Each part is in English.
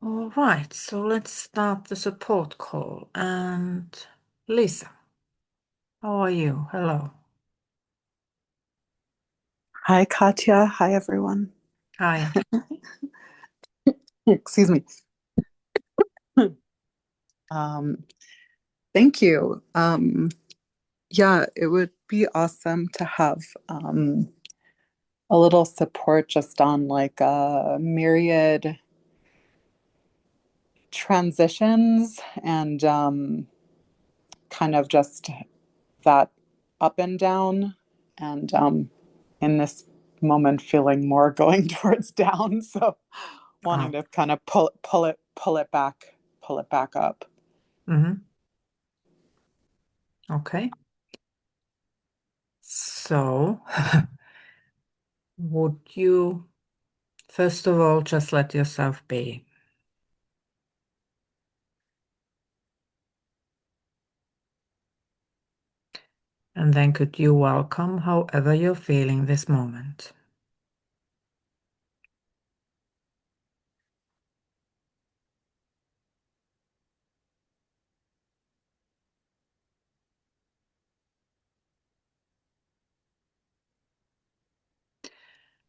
All right, so let's start the support call. And Lisa, how are you? Hello. Hi, Katja. Hi, everyone. Hi. Excuse me. Um, Thank you. Yeah, it would be awesome to have a little support just on like myriad transitions and kind of just that up and down. And in this moment, feeling more going towards down. So wanting Oh, to kind of pull it back up. okay. So, would you first of all just let yourself be? And then could you welcome however you're feeling this moment?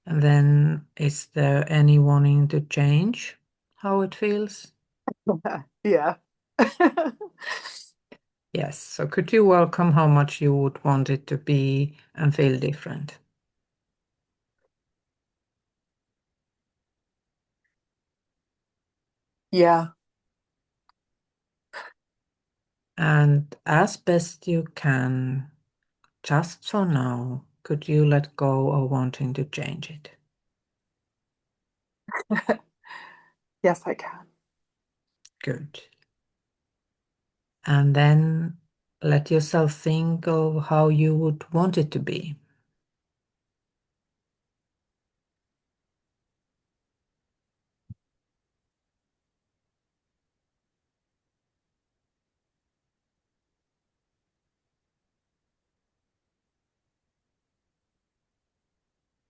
And then is there any wanting to change how it feels? Yeah. Yes. So could you welcome how much you would want it to be and feel different? Yeah. And as best you can, just for now, could you let go of wanting to change it? Yes, I can. Good. And then let yourself think of how you would want it to be.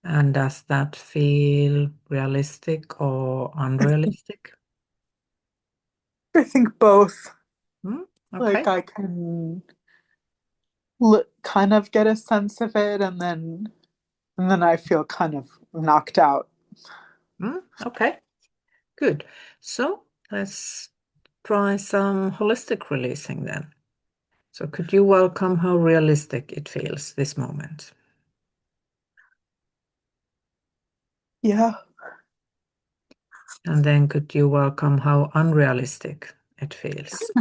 And does that feel realistic or unrealistic? I think both. Hmm? Like Okay. I can kind of get a sense of it, and then I feel kind of knocked out. Hmm? Okay. Good. So let's try some holistic releasing then. So could you welcome how realistic it feels this moment? Yeah. And then could you welcome how unrealistic it feels?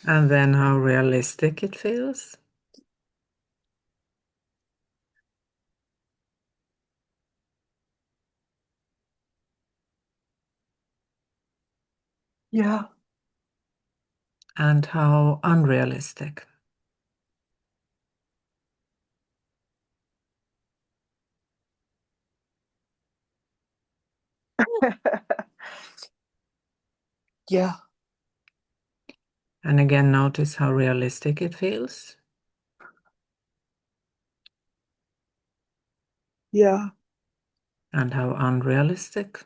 And then how realistic it feels? Yeah. And how unrealistic? Yeah. And again, notice how realistic it feels. Yeah. And how unrealistic.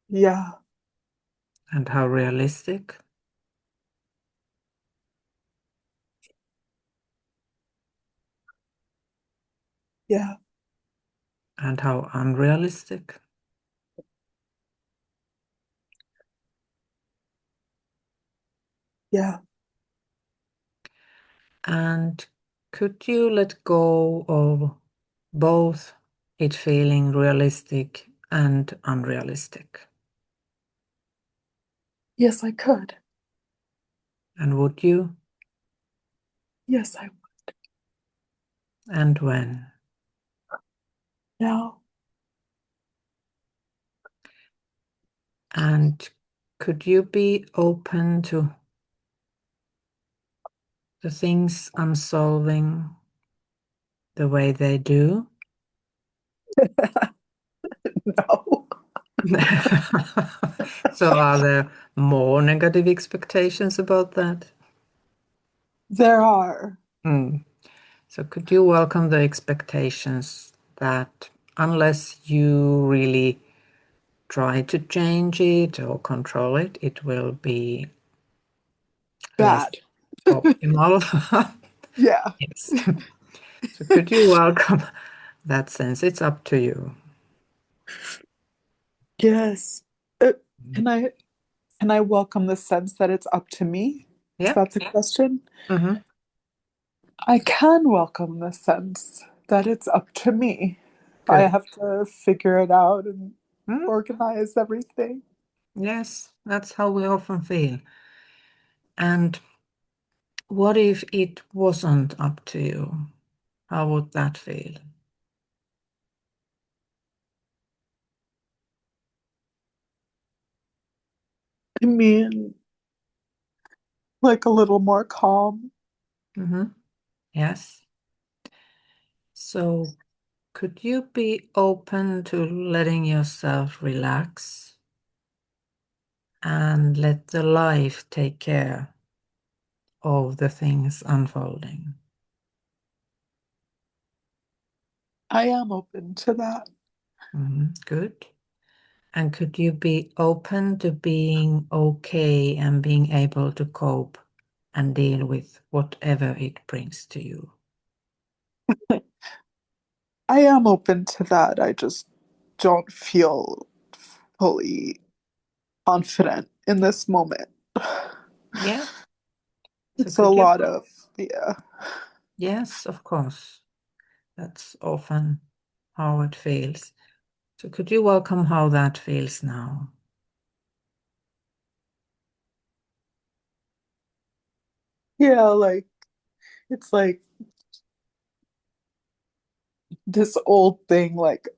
Yeah. And how realistic. Yeah. And how unrealistic. Yeah. And could you let go of both it feeling realistic and unrealistic? Yes, I could. And would you? Yes, I would. And when? Now. And could you be open to the things unsolving the way they do? No. So are there more negative expectations about that? There are. Mm. So could you welcome the expectations that unless you really try to change it or control it, it will be less Bad. optimal? Yeah. Yes. So could you welcome that sense? It's up to you. Yes. Uh, can I welcome the sense that it's up to me? Is Yeah. that the question? Mm-hmm. I can welcome the sense that it's up to me. I Good. have to figure it out and Mm. organize everything. Yes, that's how we often feel. And what if it wasn't up to you? How would that feel? I mean, like a little more calm. Mm-hmm. Yes. So could you be open to letting yourself relax and let the life take care of the things unfolding? I am open to that. Good. And could you be open to being okay and being able to cope and deal with whatever it brings to you? I am open to that. I just don't feel fully confident in this moment. Yeah. So It's a could you? lot of, yeah. Yes, of course. That's often how it feels. So could you welcome how that feels now? Yeah, like, it's like this old thing, like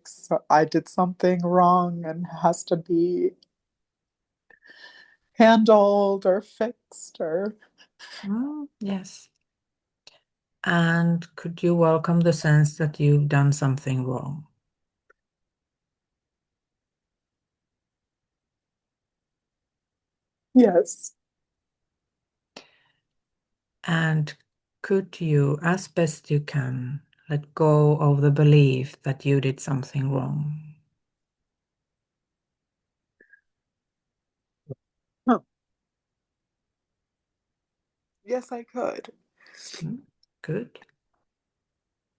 so I did something wrong and has to be handled or fixed or Yes. And could you welcome the sense that you've done something wrong? yes. And could you, as best you can, let go of the belief that you did something wrong? Huh. Yes, I could. Good.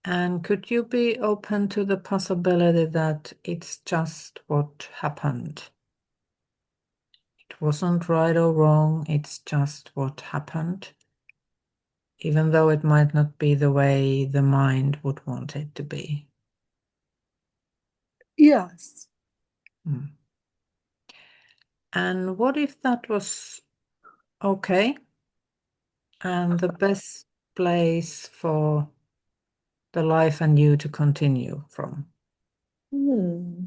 And could you be open to the possibility that it's just what happened? It wasn't right or wrong, it's just what happened, even though it might not be the way the mind would want it to be. Yes. Mm. And what if that was okay and the best place for the life and you to continue from? Hmm.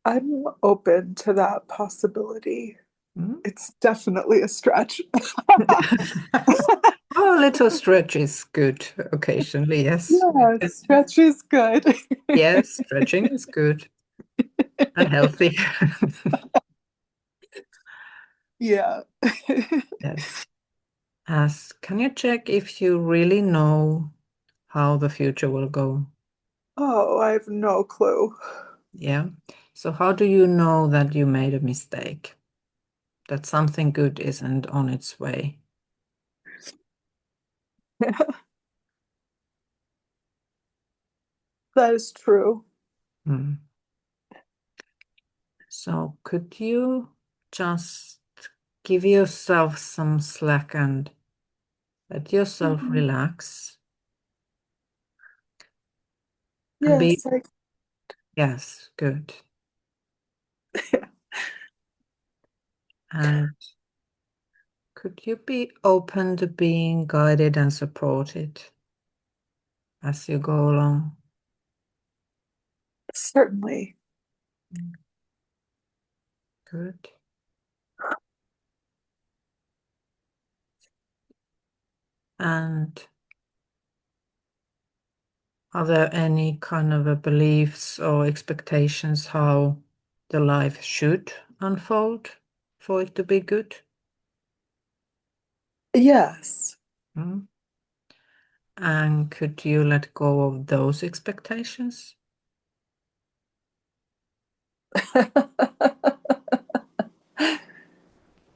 I'm open to that possibility. Mm. It's definitely a stretch. Oh, a little stretch is good occasionally, yes. Yeah, stretch is good. Yes, stretching is good and healthy. Yeah. Yes. As can you check if you really know how the future will go? Oh, I have no clue. Yeah. So how do you know that you made a mistake? That something good isn't on its way? That is true. Hmm. So could you just give yourself some slack and let yourself Mhm. relax and be, Yes, I yes, good. And could you be open to being guided and supported as you go along? certainly. Good. And are there any kind of beliefs or expectations how the life should unfold for it to be good? Yes. Mm. And could you let go of those expectations?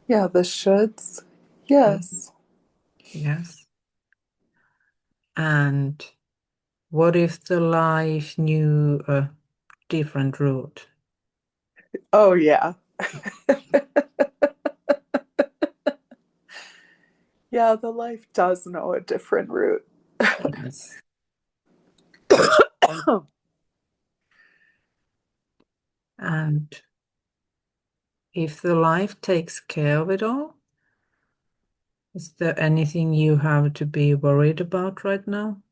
Yeah, the shoulds. Yes. Yes. And what if the life knew a different route? Oh, yeah. Yeah, the life does know a different route. Yes. And if the life takes care of it all, is there anything you have to be worried about right now?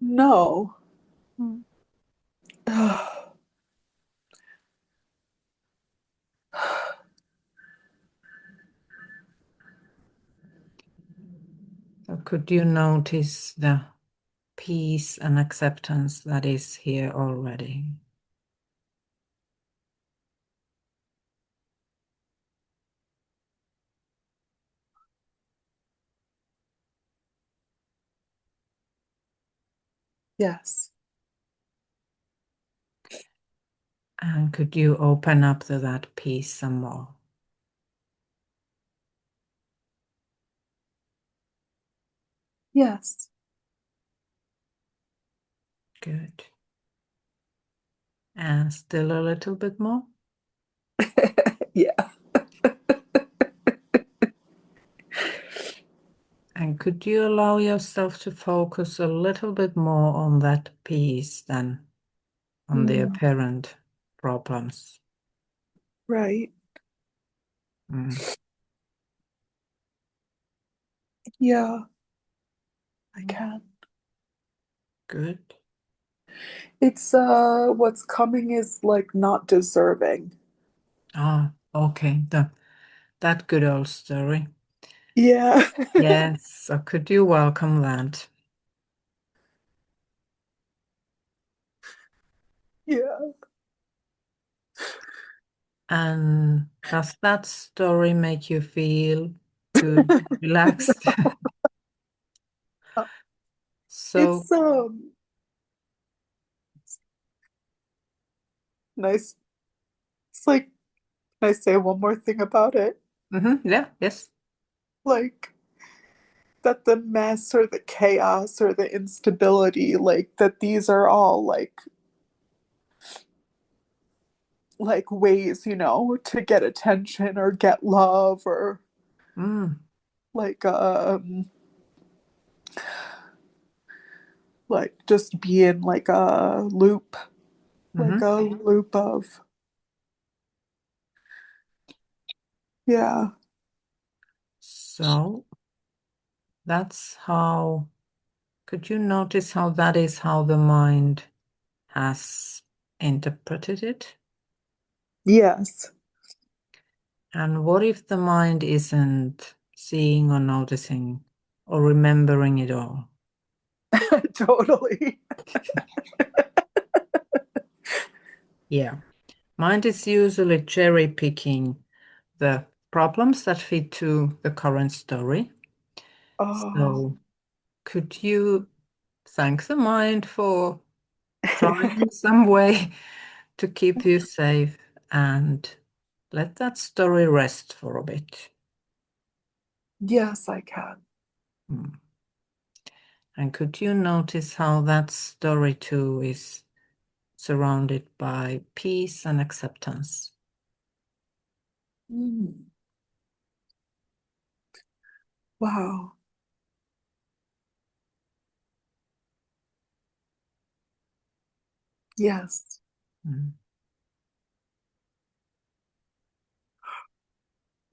No. So could you notice the peace and acceptance that is here already? Yes. And could you open up to that peace some more? Yes. Good. And still a little bit more? Yeah. And could you allow yourself to focus a little bit more on that peace than on the apparent problems? Right. Mm. Yeah, I can. Good. It's what's coming is like not deserving. Ah, okay. That good old story. Yeah. Yes. So could you welcome that? Yeah. And does that story make you feel good, relaxed? So, It's nice. It's like, can I say one more thing about it? yeah, yes. Like that the mess or the chaos or the instability, like that these are all like ways, to get attention or get love or Mm, like like just be in like hmm a loop of yeah. So that's how, could you notice how that is how the mind has interpreted it? Yes. And what if the mind isn't seeing or noticing or remembering it all? Totally. Yeah. Mind is usually cherry picking the problems that fit to the current story. Oh. So, could you thank the mind for trying in some way to keep you safe and let that story rest for a bit? Yes, I can. Hmm. And could you notice how that story too is surrounded by peace and acceptance? Mm. Wow. Yes. Hmm.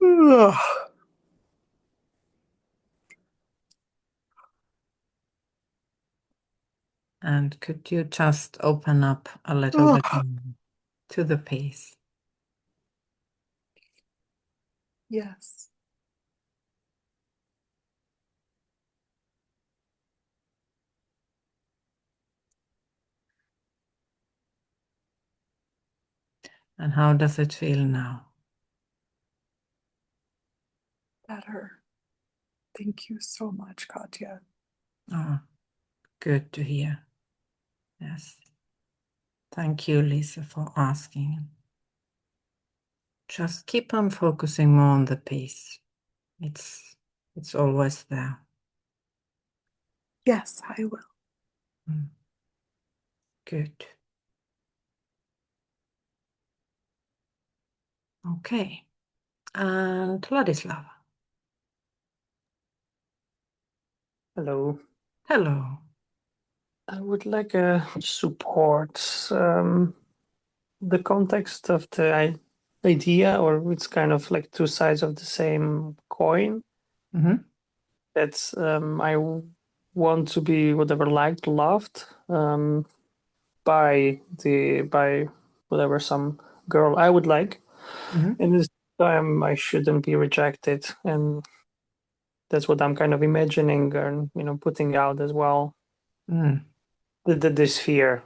Ugh. And could you just open up a little bit Ugh. more to the peace? Yes. And how does it feel now? Better. Thank you so much, Katja. Oh, good to hear. Yes. Thank you, Lisa, for asking. Just keep on focusing more on the peace. It's always there. Yes, I will. Good. Okay. And Vladislav. Hello. Hello. I would like support the context of the idea, or it's kind of like two sides of the same coin. Mm-hmm. That's I want to be whatever liked, loved by whatever some girl I would like, Mm-hmm. and this time I shouldn't be rejected, and that's what I'm kind of imagining and putting out as well. Mm. This fear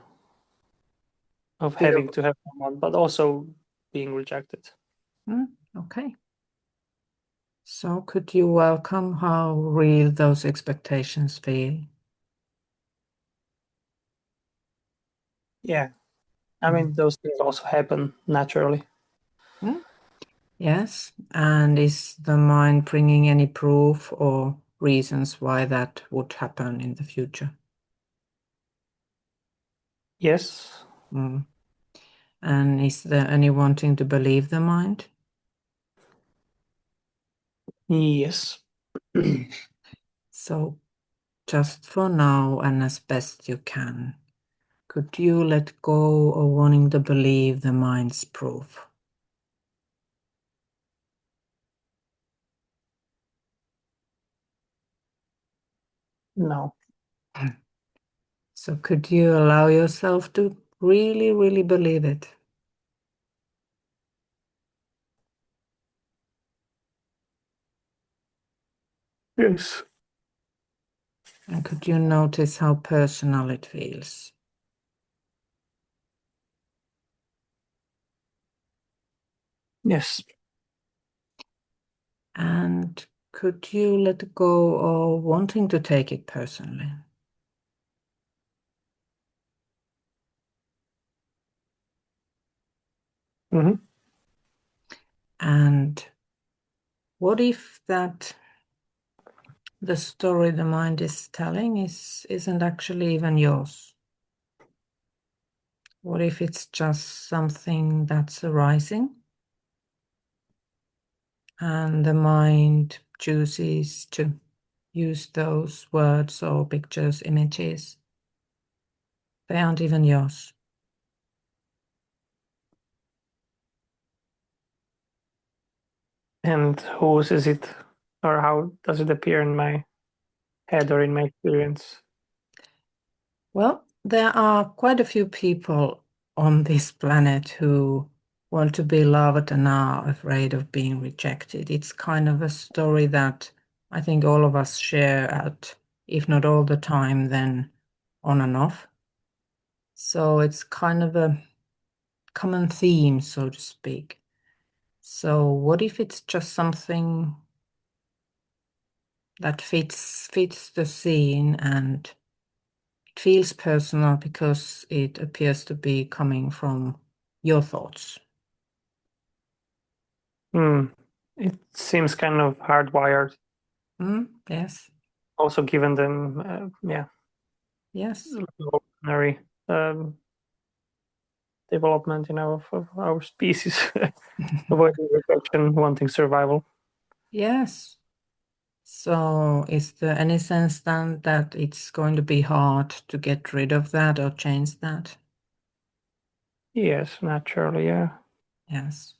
of Fear. having to have someone, but also being rejected. Okay. So could you welcome how real those expectations feel? Yeah. I mean, those things also happen naturally. Yes. And is the mind bringing any proof or reasons why that would happen in the future? Yes. And is there any wanting to believe the mind? Yes. So just for now and as best you can, could you let go of wanting to believe the mind's proof? No. So could you allow yourself to really, really believe it? Yes. And could you notice how personal it feels? Yes. And could you let go of wanting to take it personally? Mm-hmm. And what if that the story the mind is telling isn't actually even yours? What if it's just something that's arising and the mind chooses to use those words or pictures, images? They aren't even yours. And whose is it, or how does it appear in my head or in my experience? Well, there are quite a few people on this planet who want to be loved and are afraid of being rejected. It's kind of a story that I think all of us share at, if not all the time, then on and off. So it's kind of a common theme, so to speak. So what if it's just something that fits the scene and it feels personal because it appears to be coming from your thoughts? It seems kind of hardwired. Yes. Also, given them, Yes. evolutionary development, of our species, avoiding rejection, wanting survival. Yes. So is there any sense then that it's going to be hard to get rid of that or change that? Yes, naturally, yeah. Yes.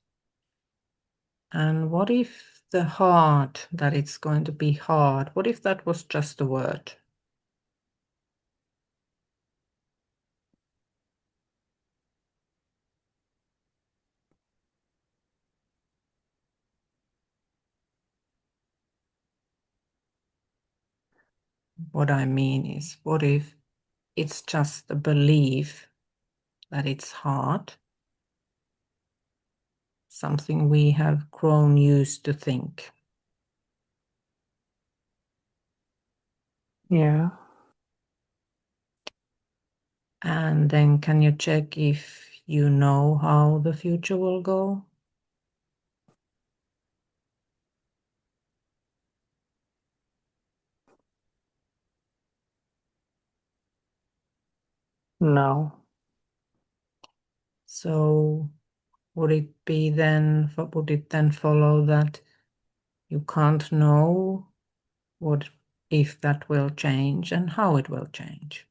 And what if the hard, that it's going to be hard, what if that was just a word? What I mean is, what if it's just a belief that it's hard something we have grown used to think. Yeah. And then can you check if you know how the future will go? No. So would it then follow that you can't know what if that will change and how it will change?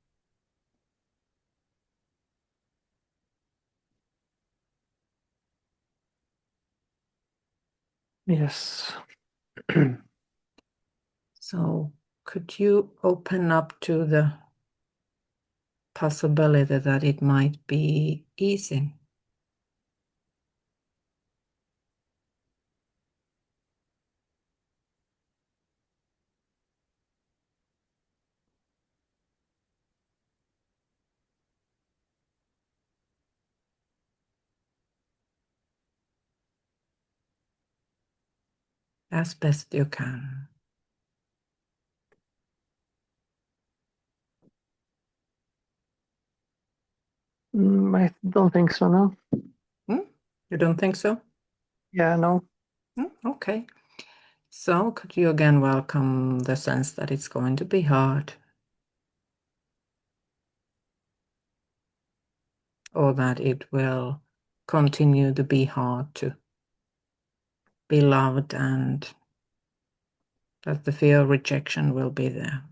Yes. So could you open up to the possibility that it might be easy? As best you can. I don't think so, no. You don't think so? Yeah, no. Okay. So could you again welcome the sense that it's going to be hard? Or that it will continue to be hard to be loved and that the fear of rejection will be there.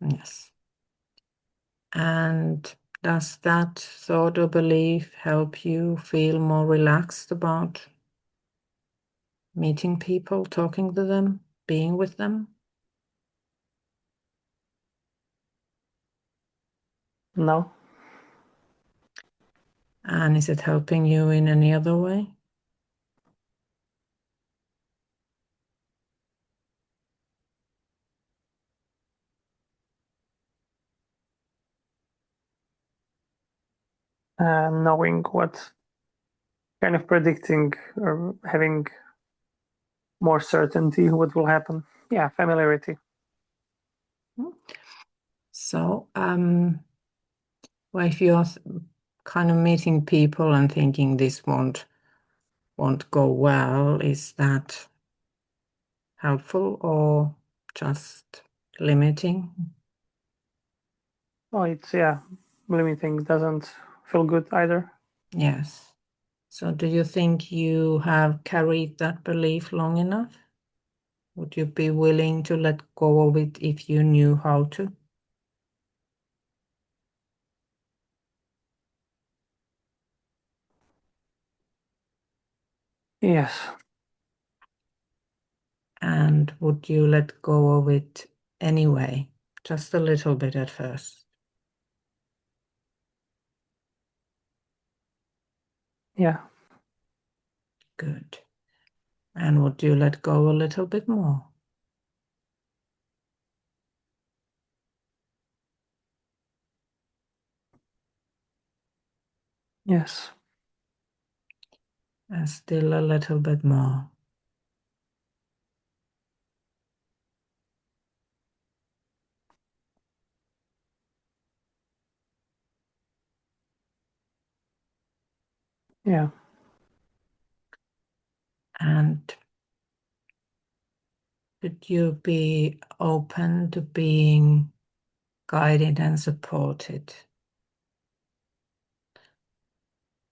Yes. And does that sort of belief help you feel more relaxed about meeting people, talking to them, being with them? No. And is it helping you in any other way? Knowing what kind of predicting or having more certainty what will happen. Yeah, familiarity. So, well, if you're kind of meeting people and thinking this won't go well, is that helpful or just limiting? Oh, it's, yeah, limiting doesn't feel good either. Yes. So do you think you have carried that belief long enough? Would you be willing to let go of it if you knew how to? Yes. And would you let go of it anyway, just a little bit at first? Yeah. Good. And would you let go a little bit more? Yes. And still a little bit more. Yeah. And could you be open to being guided and supported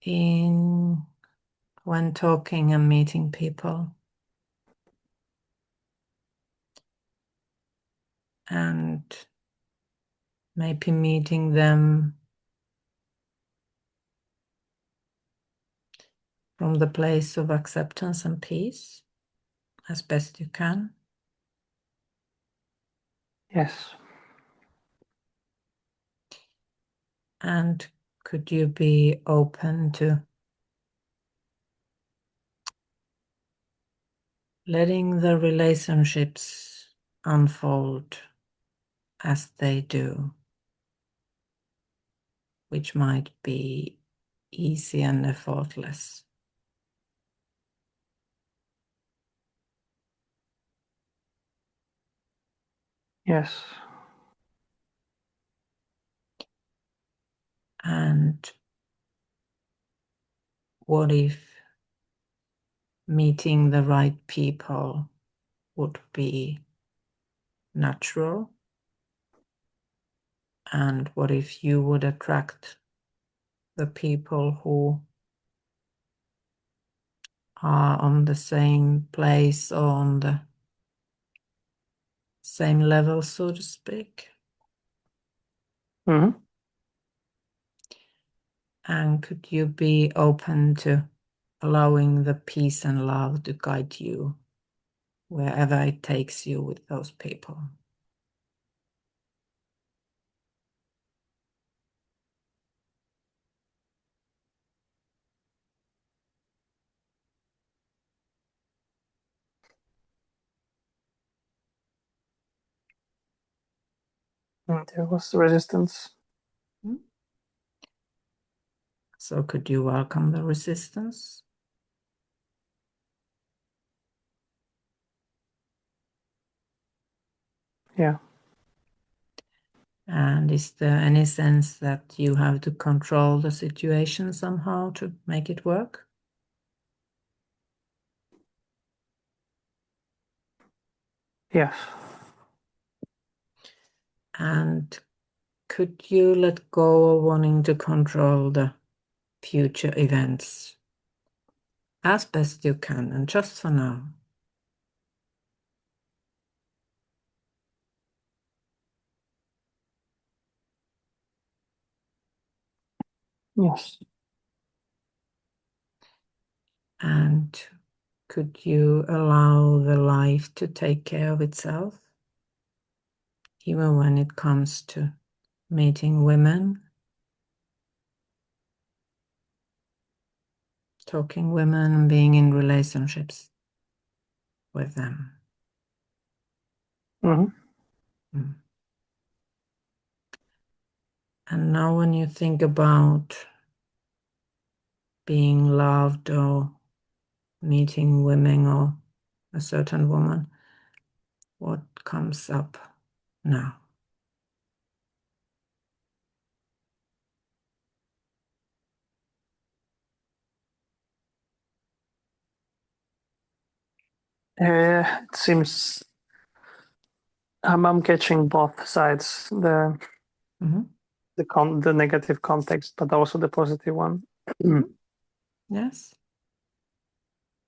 in when talking and meeting people? And maybe meeting them from the place of acceptance and peace as best you can. Yes. And could you be open to letting the relationships unfold as they do which might be easy and effortless. Yes. And what if meeting the right people would be natural? And what if you would attract the people who are on the same place or on the same level, so to speak? Mm-hmm. And could you be open to allowing the peace and love to guide you wherever it takes you with those people? And there was resistance. So could you welcome the resistance? Yeah. And is there any sense that you have to control the situation somehow to make it work? Yes. And could you let go of wanting to control the future events as best you can, and just for now? Yes. And could you allow the life to take care of itself, even when it comes to meeting women, talking women, and being in relationships with them? Mm-hmm. Mm. And now when you think about being loved or meeting women or a certain woman, what comes up now? It seems I'm catching both sides, the Mhm. the negative context, but also the positive one. Yes.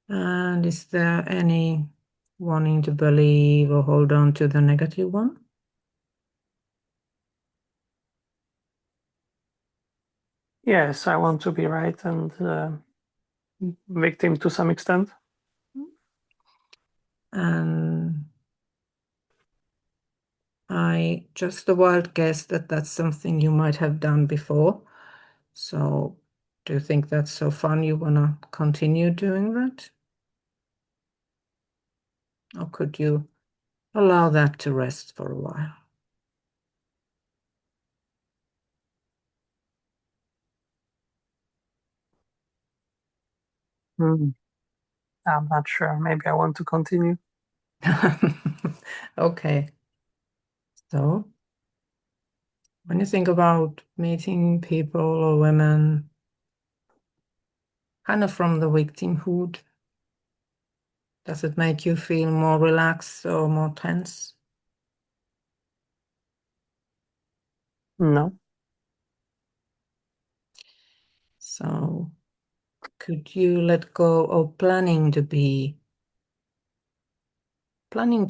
And is there any wanting to believe or hold on to the negative one? Yes, I want to be right and victim to some extent. And I just a wild guess that that's something you might have done before. So do you think that's so fun you want to continue doing that? Or could you allow that to rest for a while? I'm not sure. Maybe I want to continue. Okay. So when you think about meeting people or women kind of from the victimhood, does it make you feel more relaxed or more tense? No. So could you let go of planning to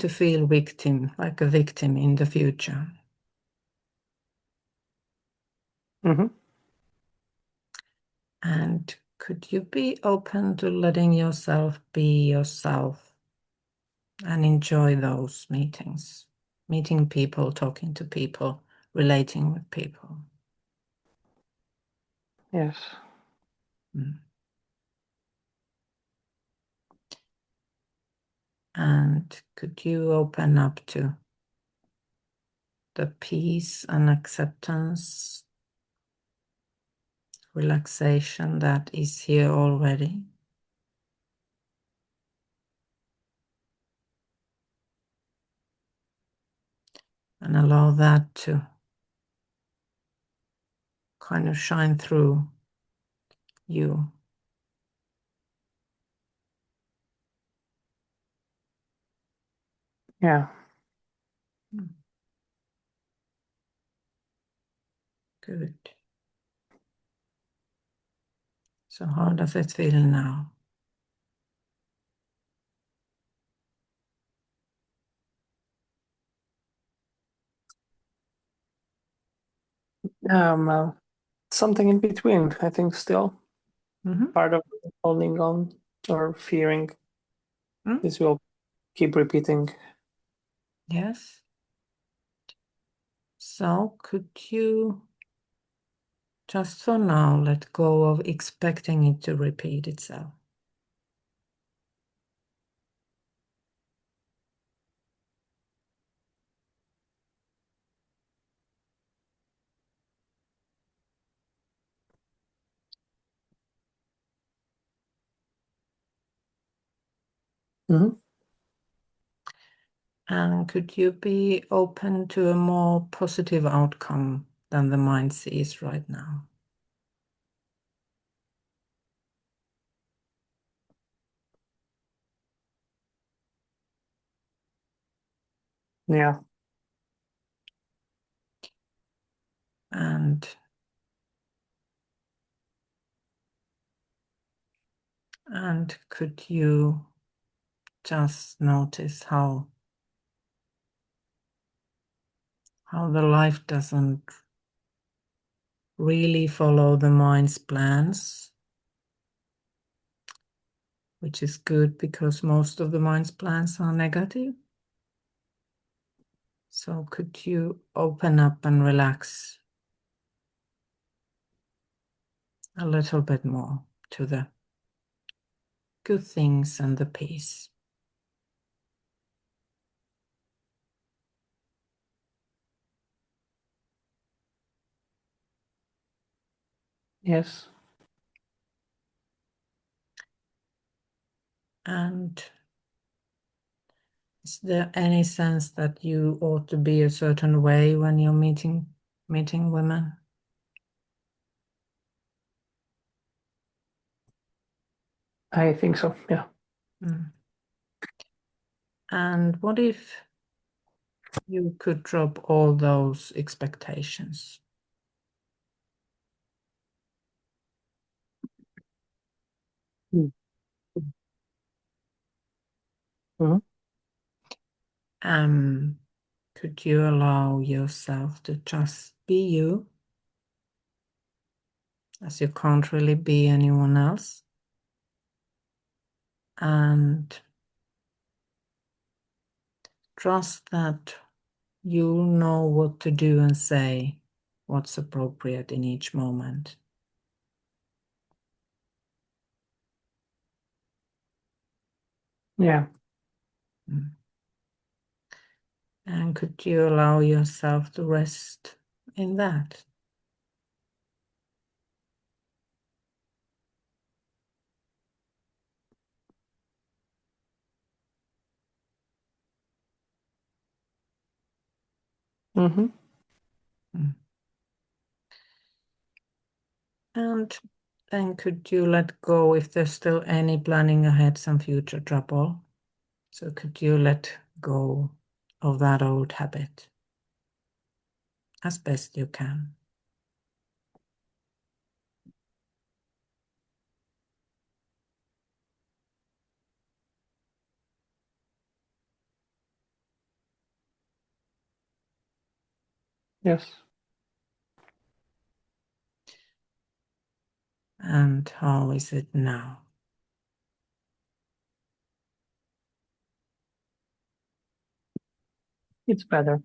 feel victim, like a victim in the future? Mm-hmm. And could you be open to letting yourself be yourself and enjoy those meetings, meeting people, talking to people, relating with people? Yes. Mm. And could you open up to the peace and acceptance relaxation that is here already. And allow that to kind of shine through you. Yeah. Good. So how does it feel now? Something in between, I think, still. Mm-hmm. Part of holding on or fearing. This will keep repeating. Yes. So could you just for now let go of expecting it to repeat itself? Mm-hmm. And could you be open to a more positive outcome than the mind sees right now? Yeah. And could you just notice how the life doesn't really follow the mind's plans, which is good because most of the mind's plans are negative. So could you open up and relax a little bit more to the good things and the peace? Yes. And is there any sense that you ought to be a certain way when you're meeting women? I think so, yeah. And what if you could drop all those expectations? Mm-hmm. Could you allow yourself to just be you, as you can't really be anyone else? And trust that you'll know what to do and say, what's appropriate in each moment. Yeah. And could you allow yourself to rest in that? Mm-hmm. And then could you let go if there's still any planning ahead, some future trouble? So could you let go of that old habit as best you can? Yes. And how is it now? It's better.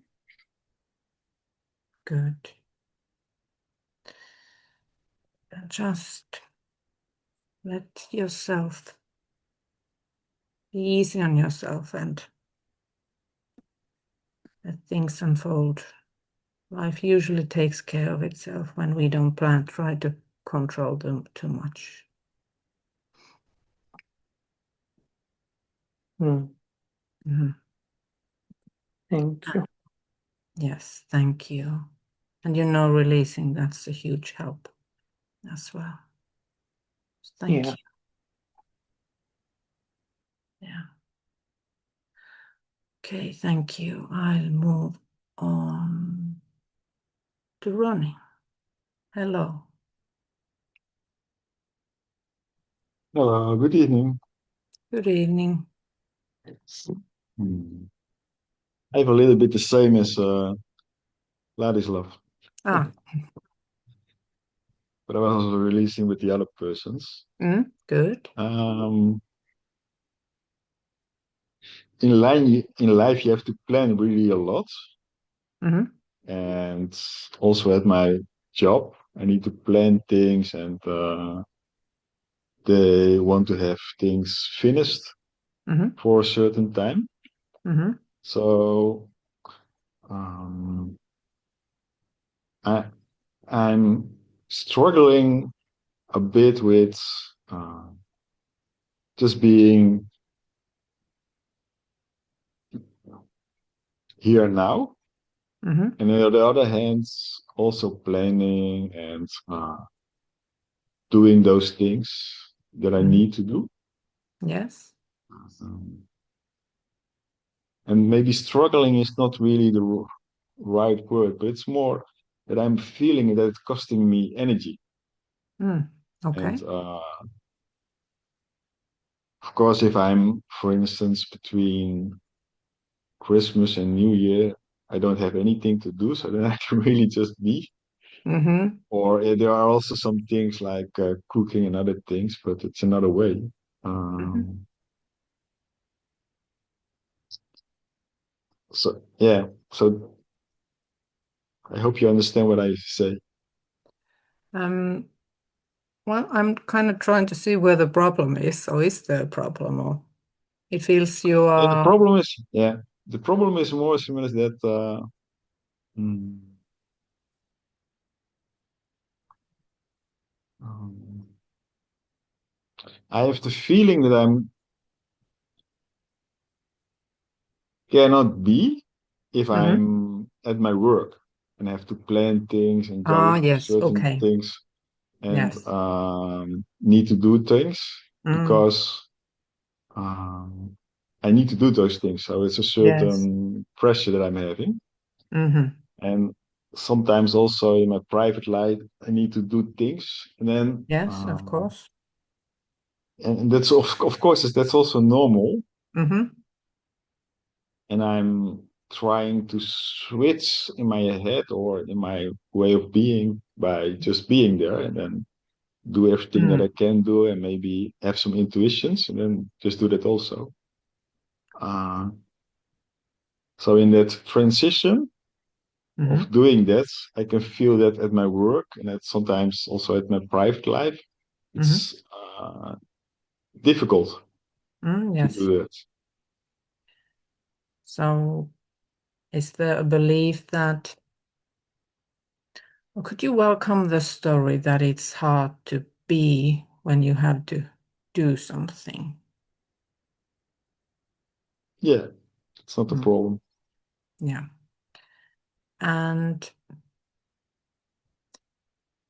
Good. And just let yourself be easy on yourself and let things unfold. Life usually takes care of itself when we don't try to control them too much. Mm. Mhm. Thank you. Yes, thank you. And you know, releasing, that's a huge help as well. Thank Yeah. you. Yeah. Okay, thank you. I'll move on to Ronnie. Hello. Hello, good evening. Good evening. I have a little bit the same as Ladislav, Ah, but I was also releasing with the other persons. good. In life, you have to plan really a lot. Mm-hmm. And also at my job, I need to plan things, and they want to have things finished Mm-hmm. for a certain time. Mm-hmm. So I'm struggling a bit with just being here now, Mm-hmm. and on the other hand, also planning and doing those things that I need to do. Yes. And maybe struggling is not really the right word, but it's more that I'm feeling that it's costing me energy. Okay. And of course, if I'm, for instance, between Christmas and New Year, I don't have anything to do, so then I can really just be. Mm-hmm. Or there are also some things like cooking and other things, but it's another way. So yeah, so I hope you understand what I say. Well, I'm kind of trying to see where the problem is, or is there a problem, or it feels you Yeah, are. the problem is more similar that I have the feeling that I'm cannot be if I'm at my work and have to plan things and go to Yes, certain okay. things and Yes. need to do things because I need to do those things. So it's a certain pressure that I'm having. And sometimes also in my private life, I need to do things. And then, Yes, of course. and that's of course, that's also normal. Mm-hmm. And I'm trying to switch in my head or in my way of being by just being there and then do everything that I can do and maybe have some intuitions and then just do that also. So in that transition of doing that, I can feel that at my work and that sometimes also at my private life. It's difficult to Yes. do that. So is there a belief that, or could you welcome the story that it's hard to be when you have to do something? Yeah, it's not a problem. Yeah. And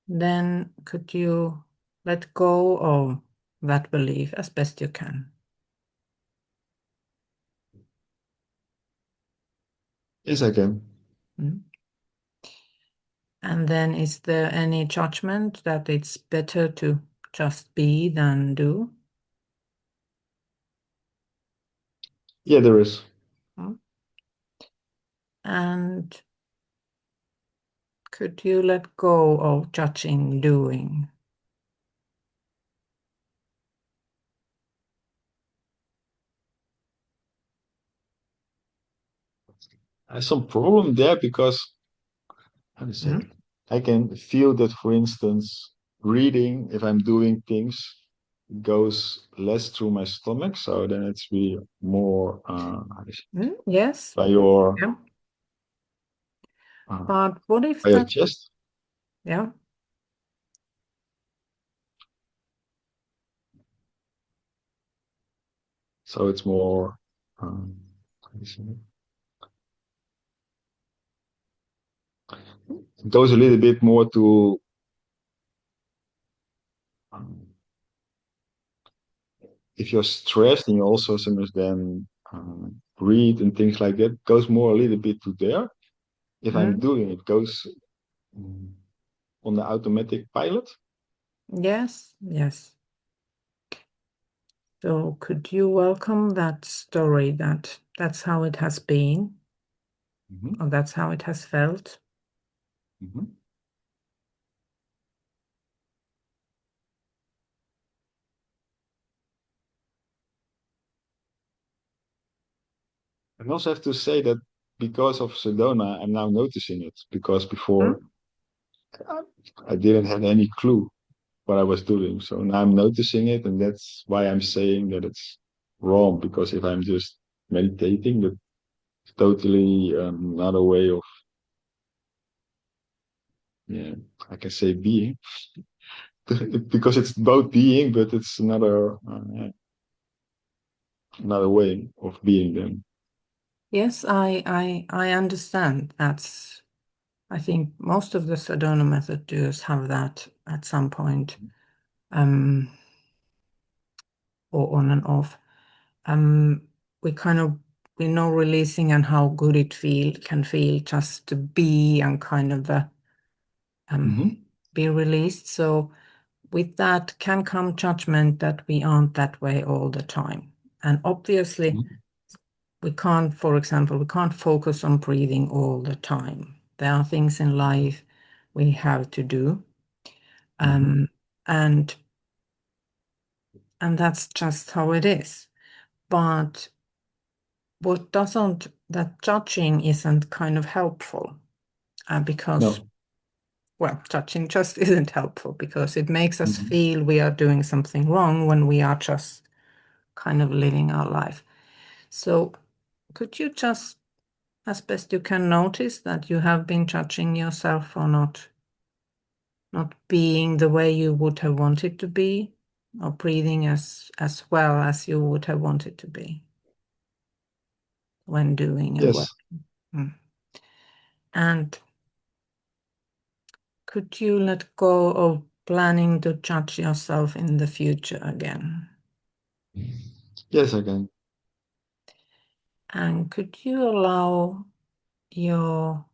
then could you let go of that belief as best you can? Yes, I can. And then is there any judgment that it's better to just be than do? Yeah, there is. And could you let go of judging doing? I have some problem there because how to say it? I can feel that, for instance, reading, if I'm doing things, goes less through my stomach. So then it's be more Yes. by your But what if by your that? chest. Yeah. So it's more. It goes a little bit more to. If you're stressed and you also sometimes then breathe and things like that, it goes more a little bit to there. If I'm doing it, goes on the automatic pilot. Yes, yes. So could you welcome that story that that's how it has been, or that's how it has felt? I also have to say that because of Sedona, I'm now noticing it, because before I didn't have any clue what I was doing. So now I'm noticing it, and that's why I'm saying that it's wrong, because if I'm just meditating, that's totally another way of, yeah, I can say being, because it's both being, but it's another way of being then. Yes, I understand. That's, I think most of the Sedona method doers have that at some point, or on and off. We know releasing and how good it can feel just to be and kind of be released. So with that can come judgment that we aren't that way all the time. And obviously we can't, for example, we can't focus on breathing all the time. There are things in life we have to do. And that's just how it is. But that judging isn't kind of helpful, because, No. well, judging just isn't helpful because it makes us feel we are doing something wrong when we are just kind of living our life. So could you just, as best you can, notice that you have been judging yourself for not being the way you would have wanted to be, or breathing as well as you would have wanted to be when doing and Yes. working? And could you let go of planning to judge yourself in the future again? Yes, I can. And could you allow your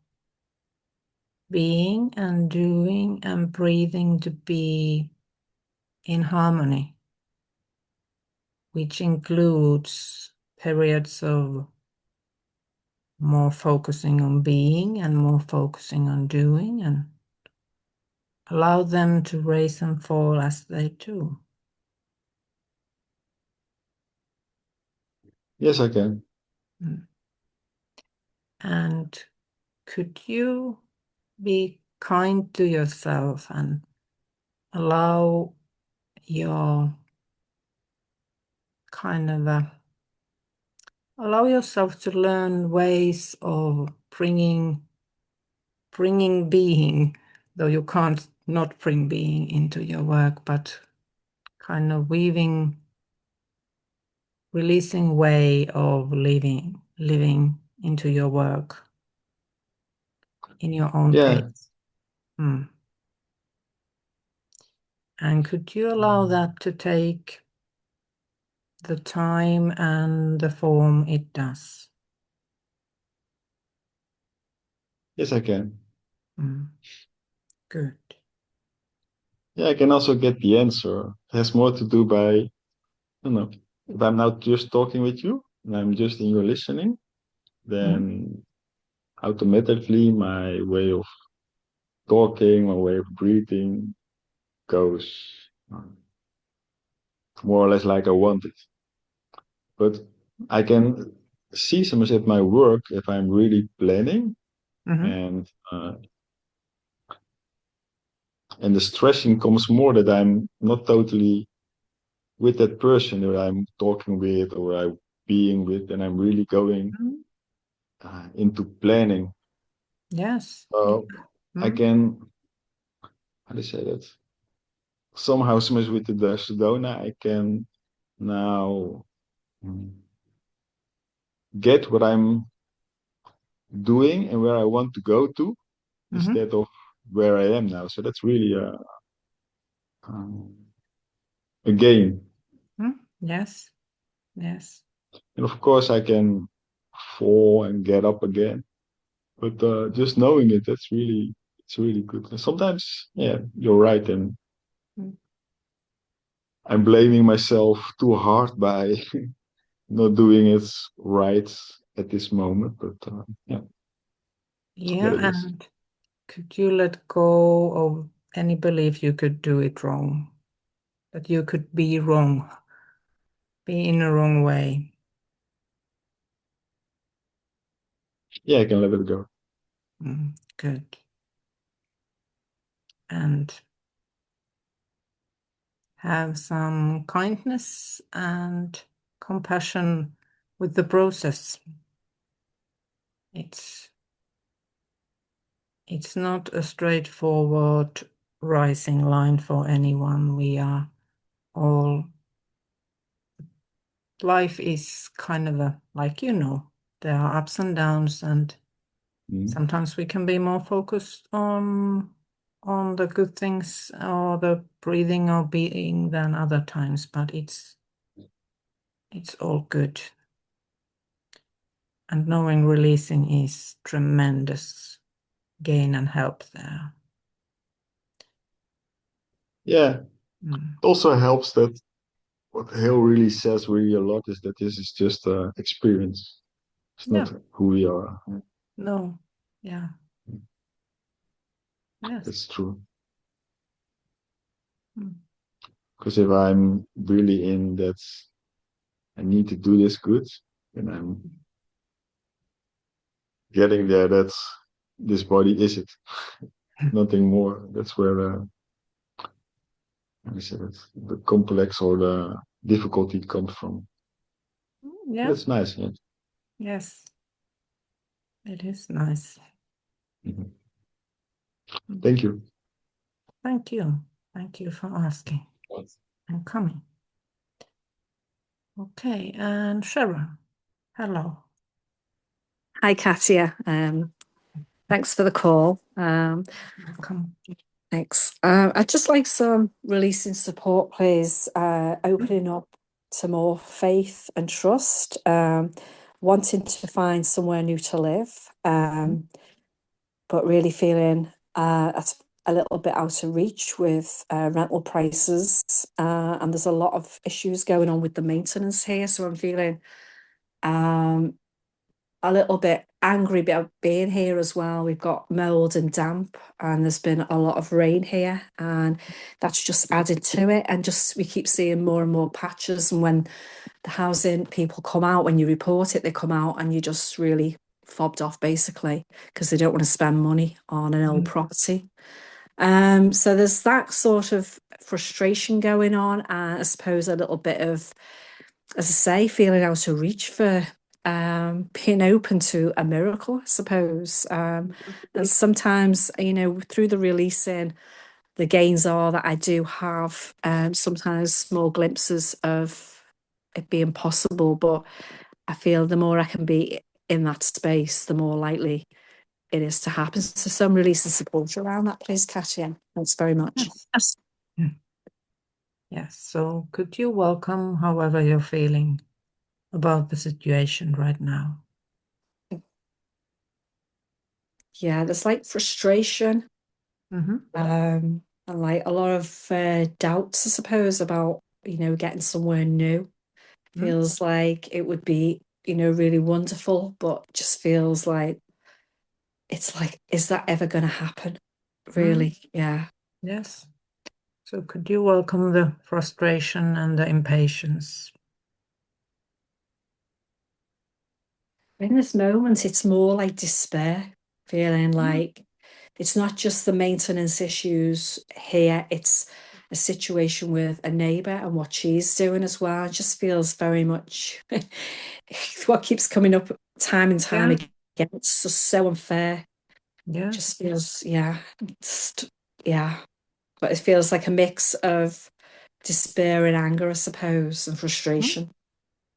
being and doing and breathing to be in harmony, which includes periods of more focusing on being and more focusing on doing, and allow them to rise and fall as they do? Yes, I can. And could you be kind to yourself and allow your kind of allow yourself to learn ways of bringing being, though you can't not bring being into your work, but kind of releasing way of living into your work in your own pace. And could you allow that to take the time and the form it does? Yes, I can. Good. Yeah, I can also get the answer. It has more to do by, I don't know, if I'm now just talking with you and I'm just in your listening, then automatically my way of talking, my way of breathing goes more or less like I want it. But I can see sometimes at my work if I'm really planning and the stressing comes more that I'm not totally with that person that I'm talking with or I'm being with, and I'm really going into planning. Yes. So I can, how do you say that? Somehow, with the Sedona, I can now get what I'm doing and where I want to go to instead of where I am now. So that's really a gain. Yes. Yes. And of course, I can fall and get up again. But just knowing it, it's really good. And sometimes, yeah, you're right. And I'm blaming myself too hard by not doing it right at this moment. But yeah, Yeah, it is. and could you let go of any belief you could do it wrong? That you could be wrong, be in a wrong way? Yeah, I can let it go. Good. And have some kindness and compassion with the process. It's not a straightforward rising line for anyone. We are all, life is kind of like, there are ups and downs, and sometimes we can be more focused on the good things or the breathing or being than other times, but it's all good. And knowing releasing is tremendous gain and help there. Yeah. It also helps that what Hale really says really a lot is that this is just experience. It's not who we are. No. Yeah. Yes. That's true. Because if I'm really in that I need to do this good, and I'm getting there, that's this body is it. Nothing more. That's where I said it, the complex or the difficulty comes from. Yeah. That's nice. Yeah. Yes. It is nice. Thank you. Thank you. Thank you for asking and coming. Okay, and Sharon, hello. Hi, Katja. Thanks for the call. Welcome. Thanks. I'd just like some releasing support, please. Opening up to more faith and trust. Wanting to find somewhere new to live, but really feeling that's a little bit out of reach with rental prices, and there's a lot of issues going on with the maintenance here. So I'm feeling a little bit angry about being here as well. We've got mold and damp, and there's been a lot of rain here, and that's just added to it. And just we keep seeing more and more patches. And when the housing people come out, when you report it, they come out and you just really fobbed off basically because they don't want to spend money on an old property. So there's that sort of frustration going on, and I suppose a little bit of, as I say, feeling out of reach for being open to a miracle, I suppose. And sometimes, through the releasing, the gains are that I do have sometimes small glimpses of it being possible, but I feel the more I can be in that space, the more likely it is to happen. So some release and support around that, please, Katja. Thanks very much. Yes. Yes, so could you welcome however you're feeling about the situation right now? Yeah, there's like frustration, and like a lot of doubts, I suppose, about getting somewhere new. Feels like it would be really wonderful, but just feels like it's like, is that ever going to happen? Really? Yeah. Yes. So could you welcome the frustration and the impatience? In this moment, it's more like despair, feeling like it's not just the maintenance issues here, it's a situation with a neighbour and what she's doing as well. It just feels very much what keeps coming up time and time again. It's just so unfair. Yeah. It just feels, yeah. But it feels like a mix of despair and anger, I suppose, and frustration.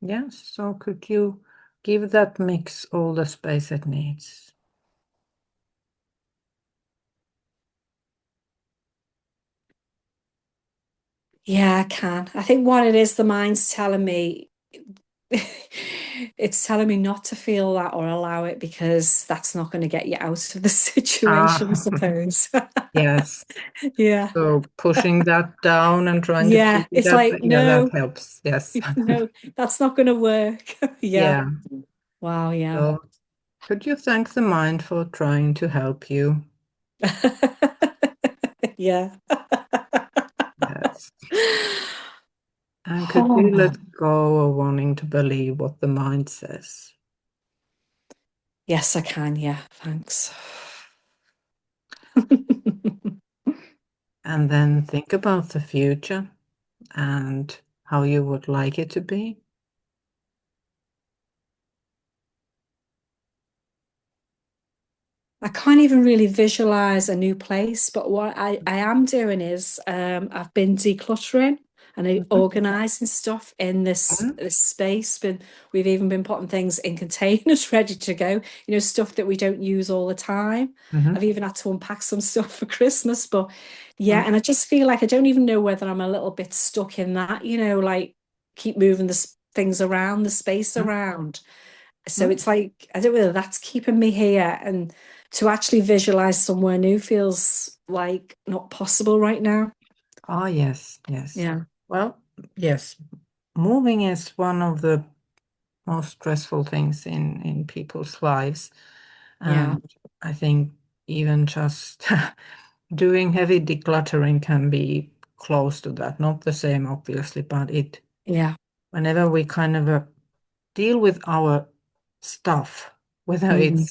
Yes, so could you give that mix all the space it needs? Yeah, I can. I think what it is, the mind's telling me, it's telling me not to feel that or allow it because that's not going to get you out of the situation, I Ah, suppose. yes. Yeah. So pushing that down and trying to Yeah. keep it It's up, like, yeah, that no, helps. Yes. no, that's not going to work. Yeah. Yeah. Wow. Yeah. So could you thank the mind for trying to help you? Yeah. Yes. And could you Oh, let go of wanting to believe what the mind says? yes, I can. Yeah. Thanks. And then think about the future and how you would like it to be. I can't even really visualize a new place, but what I am doing is I've been decluttering and Mhm, organizing stuff in mhm, this space. We've even been putting things in containers ready to go, you know, stuff that we don't use all the time. mhm, I've even had to unpack some stuff for Christmas, but yeah, mhm, and I just feel like I don't even know whether I'm a little bit stuck in that, you know, like keep moving things around, the space mhm, around. So mhm. it's like, I don't know whether that's keeping me here, and to actually visualize somewhere new feels like not possible right now. Ah, yes, yes. Yeah. Well, yes, moving is one of the most stressful things in people's lives. Yeah. And I think even just doing heavy decluttering can be close to that. Not the same, obviously, but Yeah. whenever we kind of deal with our stuff, whether Mhm.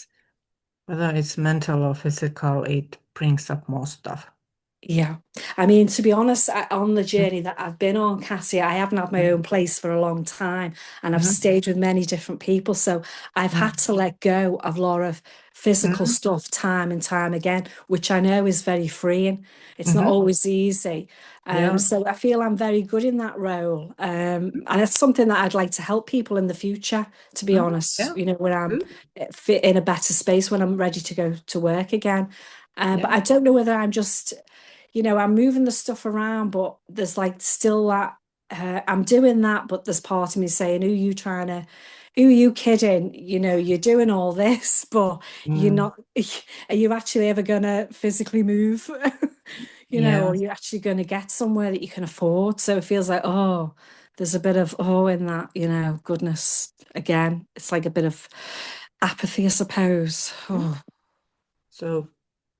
it's mental or physical, it brings up more stuff. Yeah. I mean, to be honest, on the Mhm, journey that I've been on, Cassie, I haven't had my own place for a long time and I've mhm, stayed with many different people. So I've had to let go of a lot of physical mhm, stuff time and time again, which I know is very freeing. It's not mhm. always easy. Yeah. So I feel I'm very good in that role. And it's something that I'd like to help people in the future, to be Mhm, honest, yeah. you know, when I'm Good. fit in a better space when I'm ready to go to work again. But Yeah. I don't know whether I'm just, you know, I'm moving the stuff around, but there's like still that I'm doing that, but there's part of me saying, who are you kidding? You know, you're doing all this, but you're Mm, not, are you actually ever gonna physically move? You know, or yeah. are you actually gonna get somewhere that you can afford? So it feels like, oh, there's a bit of in that, you know, goodness. Again, it's like a bit of apathy, I suppose. Mm. Oh, So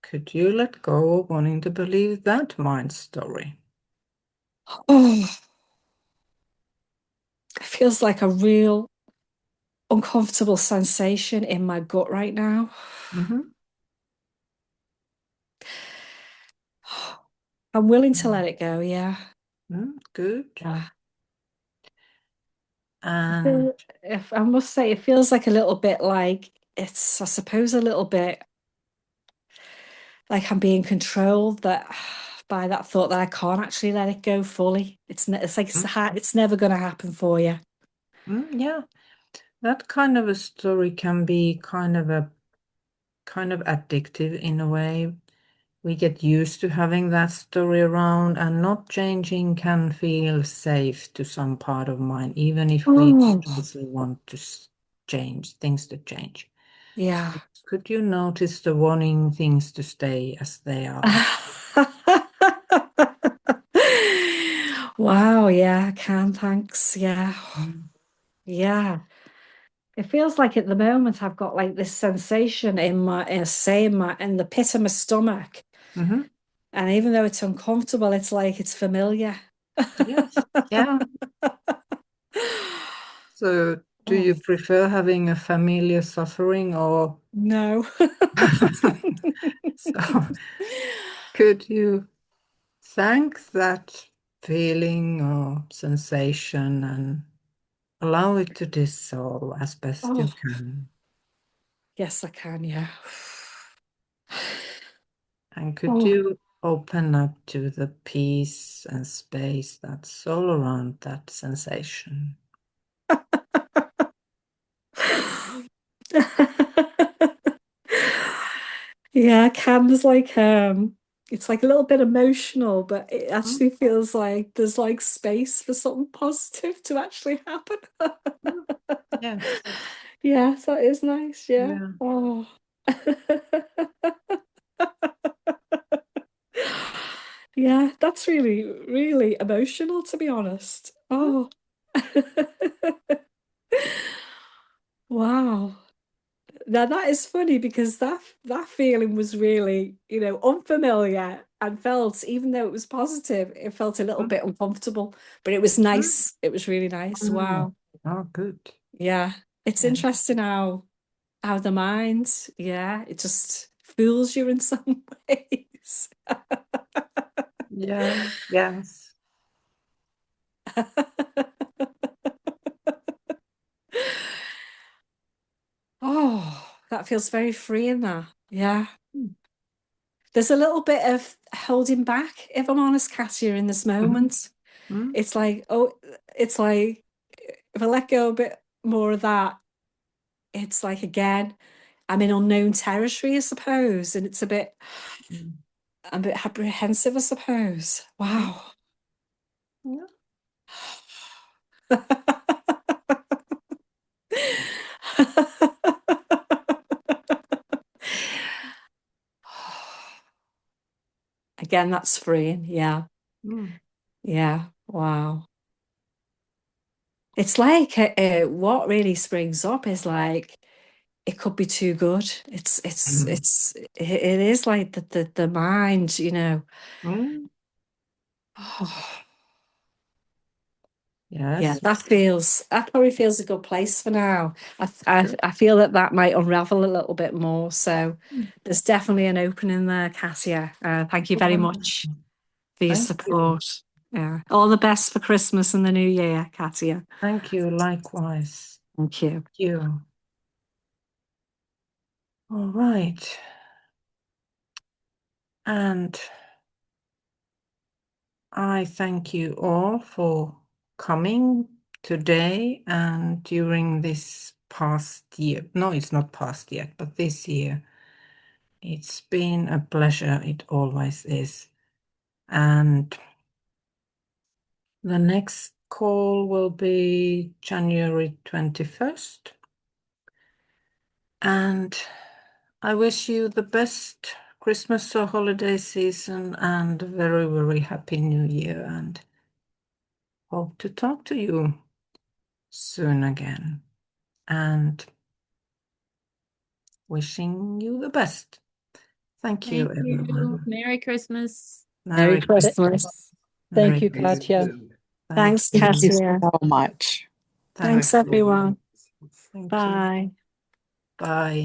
could you let go of wanting to believe that mind story? oh, it feels like a real uncomfortable sensation in my gut right now. Mm-hmm. I'm willing to let it go, yeah. Mm, good. Yeah. And If I must say, it feels like a little bit like it's, I suppose, a little bit like I'm being controlled that by that thought that I can't actually let it go fully. It's like mm, it's never going to happen for you. yeah, that kind of a story can be kind of addictive in a way. We get used to having that story around, and not changing can feel safe to some part of mind, even if we Oh, obviously want to change things to change. So yeah. could you notice the wanting things to stay as they are? Wow, yeah, I can, thanks. Yeah. Mm, Yeah. It feels like at the moment I've got like this sensation in in the pit of my stomach. mhm. And even though it's uncomfortable, it's like it's familiar. Yes. Yeah. So do Oh, you prefer having a familiar suffering or no. so could you thank that feeling or sensation and allow it to dissolve as best you Oh, can? yes, I can, yeah. And could Oh, you open up to the peace and space that's all around that sensation? Yeah, Cam's like it's like a little bit emotional, but it actually feels like there's like space for something positive to actually happen. Yes. Yeah, that is nice. Yeah. Yeah. Oh. Yeah, that's really, really emotional, to be honest. Oh. Wow. Now that is funny because that feeling was really, unfamiliar and felt, even though it was positive, it felt a little bit uncomfortable, but it was nice. It was really nice. Wow. Oh, good. Yeah. It's Yeah. interesting how the mind, yeah, it just fools you in some ways. Yeah. Yes. Oh, that feels very freeing, that. Yeah. There's a little bit of holding back, if I'm honest, Katja, in this moment. Mm. It's like, it's like if I let go a bit more of that, it's like, again, I'm in unknown territory, I suppose, and it's Mm. I'm a bit apprehensive, I suppose. Wow. Yeah. Again, that's freeing. Yeah. Mm. Yeah. Wow. It's like what really springs up is like it could be too good. It is like the mind, Mm. Oh, Yes. yeah, that probably feels a good place for now. I feel that might unravel a little bit more. So there's definitely an opening there, Katja. Thank you very much for your Thank you. support. Yeah, all the best for Christmas and the New Year, Katja. Thank you. Likewise. Thank you. Thank you. All right. And I thank you all for coming today and during this past year. No, it's not past yet, but this year. It's been a pleasure. It always is. And the next call will be January 21st. And I wish you the best Christmas or holiday season and a very, very happy New Year, and hope to talk to you soon again. And wishing you the best. Thank you, everyone. Merry Christmas. Merry Christmas. Merry Thank you, Christmas. Katja. Thanks, Thank you Katja. so much. Thanks, everyone. Thank you. Bye. Bye.